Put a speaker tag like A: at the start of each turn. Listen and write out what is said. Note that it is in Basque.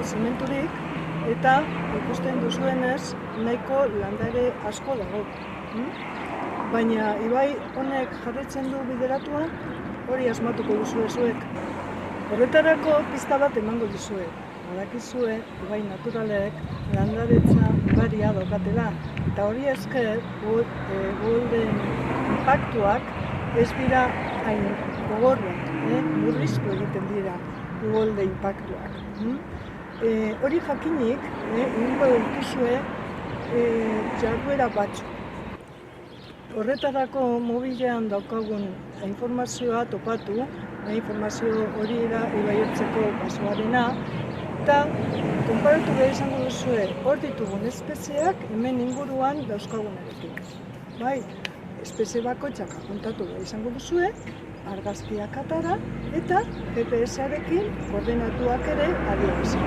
A: zimenturik, eta ikusten duzuenez nahiko landare asko dago. Baina ibai honek jarraitzen du bideratua, hori asmatuko duzue zuek. Horretarako pista bat emango dizue. Badakizue, ibai naturalek landaretza ugaria daukatela, eta hori esker uholden inpaktuak ez dira hain gogorrak, murriztu egiten dira uholde inpaktuak. Hori jakinik, egingo dituzue jarduera batzuk. Horretarako mobilean daukagun informazioa topatu, informazio hori da ibaiertzeko pasoarena, eta konparatu behar izango duzue hor ditugun espezieak hemen inguruan dauzkagunarekin. Bai, espezie bakoitzak apuntatu behar izango duzue, argazkiak atara eta GPS-arekin koordenatuak ere adierazi.